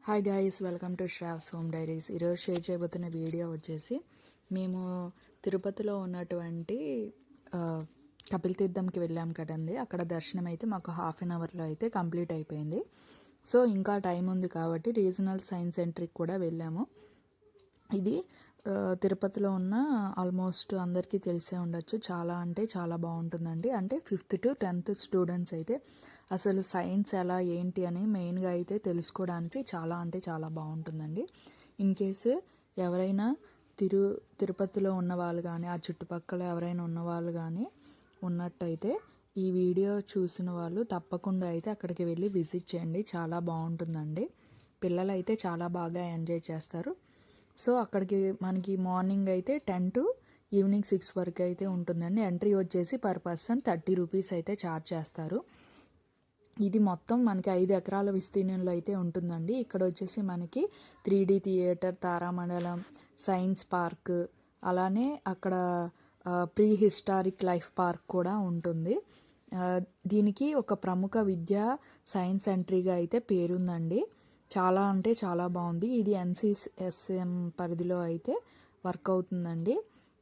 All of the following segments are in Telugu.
Hi guys, welcome to Shravs home diaries. ఈరోజు షేర్ చేయబోతున్న వీడియో వచ్చేసి మేము తిరుపతిలో ఉన్నటువంటి కపిల్ తీర్థంకి వెళ్ళాం కదండి. అక్కడ దర్శనం అయితే మాకు ½ అయితే కంప్లీట్ అయిపోయింది. సో ఇంకా టైం ఉంది కాబట్టి రీజనల్ సైన్స్ సెంటర్కి కూడా వెళ్ళాము. ఇది తిరుపతిలో ఉన్న ఆల్మోస్ట్ అందరికీ తెలిసే ఉండొచ్చు. చాలా అంటే చాలా బాగుంటుందండి. అంటే 5th to 10th స్టూడెంట్స్ అయితే అసలు సైన్స్ ఎలా ఏంటి అని మెయిన్గా అయితే తెలుసుకోవడానికి చాలా అంటే చాలా బాగుంటుందండి. ఇన్ కేసు ఎవరైనా తిరుపతిలో ఉన్న వాళ్ళు కానీ ఆ చుట్టుపక్కల ఎవరైనా ఉన్నవాళ్ళు కానీ ఉన్నట్టయితే ఈ వీడియో చూసిన వాళ్ళు తప్పకుండా అయితే అక్కడికి వెళ్ళి విజిట్ చేయండి. చాలా బాగుంటుందండి. పిల్లలు అయితే చాలా బాగా ఎంజాయ్ చేస్తారు. సో అక్కడికి మనకి మార్నింగ్ అయితే 10 to ఈవినింగ్ 6 వరకు అయితే ఉంటుందండి. ఎంట్రీ వచ్చేసి పర్ పర్సన్ 30 రూపీస్ అయితే ఛార్జ్ చేస్తారు. ఇది మొత్తం మనకి 5 ఎకరాల విస్తీర్ణంలో అయితే ఉంటుందండి. ఇక్కడ వచ్చేసి మనకి 3D థియేటర్, తారామండలం, సైన్స్ పార్క్, అలానే అక్కడ ప్రీ హిస్టారిక్ లైఫ్ పార్క్ కూడా ఉంటుంది. దీనికి ఒక ప్రముఖ విద్యా సైన్స్ సెంటరీగా అయితే పేరుందండి. చాలా అంటే చాలా బాగుంది. ఇది NCSM పరిధిలో అయితే వర్క్ అవుతుందండి.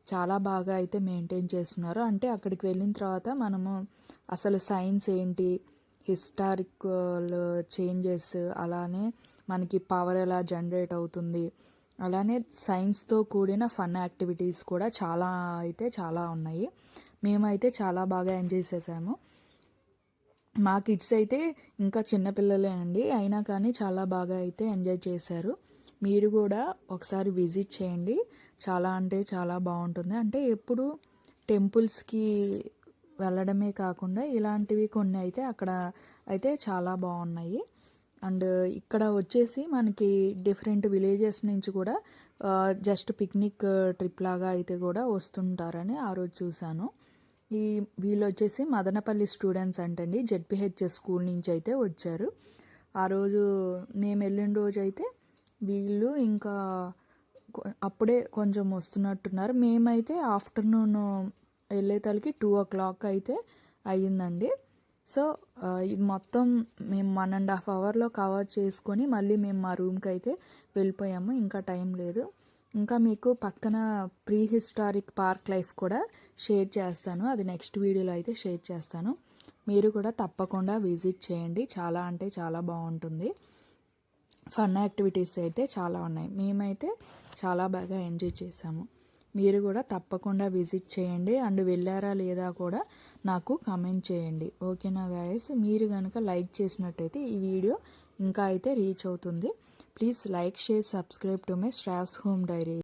చాలా బాగా అయితే మెయింటైన్ చేస్తున్నారు. అంటే అక్కడికి వెళ్ళిన తర్వాత మనము అసలు సైన్స్ ఏంటి, హిస్టారికల్ చేంజెస్, అలానే మనకి పవర్ ఎలా జనరేట్ అవుతుంది, అలానే సైన్స్తో కూడిన ఫన్ యాక్టివిటీస్ కూడా చాలా ఉన్నాయి. మేమైతే చాలా బాగా ఎంజాయ్ చేసాము. మా కిడ్స్ అయితే ఇంకా చిన్నపిల్లలే అండి, అయినా కానీ చాలా బాగా అయితే ఎంజాయ్ చేశారు. మీరు కూడా ఒకసారి విజిట్ చేయండి. చాలా అంటే చాలా బాగుంటుంది. అంటే ఎప్పుడు టెంపుల్స్కి వెళ్ళడమే కాకుండా ఇలాంటివి కొన్ని అయితే అక్కడ అయితే చాలా బాగున్నాయి. అండ్ ఇక్కడ వచ్చేసి మనకి డిఫరెంట్ విలేజెస్ నుంచి కూడా జస్ట్ పిక్నిక్ ట్రిప్ లాగా అయితే కూడా వస్తుంటారని ఆ రోజు చూశాను. వీళ్ళు వచ్చేసి మదనపల్లి స్టూడెంట్స్ అంటండి. ZPH స్కూల్ నుంచి అయితే వచ్చారు. ఆ రోజు మేము వెళ్ళిన రోజు అయితే వీళ్ళు ఇంకా అప్పుడే కొంచెం వస్తున్నట్టున్నారు. మేమైతే ఆఫ్టర్నూన్ వెళ్ళేతలకి 2 o'clock అయితే అయ్యిందండి. సో ఇది మొత్తం మేము 1.5 hourలో కవర్ చేసుకొని మళ్ళీ మేము మా రూమ్కి అయితే వెళ్ళిపోయాము. ఇంకా టైం లేదు. ఇంకా మీకు పక్కన ప్రీ హిస్టారిక్ పార్క్ లైఫ్ కూడా షేర్ చేస్తాను. అది నెక్స్ట్ వీడియోలో అయితే షేర్ చేస్తాను. మీరు కూడా తప్పకుండా విజిట్ చేయండి. చాలా అంటే చాలా బాగుంటుంది. ఫన్ యాక్టివిటీస్ అయితే చాలా ఉన్నాయి. మేమైతే చాలా బాగా ఎంజాయ్ చేసాము. మీరు కూడా తప్పకుండా విజిట్ చేయండి. అండ్ వెళ్ళారా లేదా కూడా నాకు కామెంట్ చేయండి. ఓకేనా గాయస్? మీరు కనుక లైక్ చేసినట్టయితే ఈ వీడియో ఇంకా అయితే రీచ్ అవుతుంది. Please like, share, subscribe to my Shravs home dairy.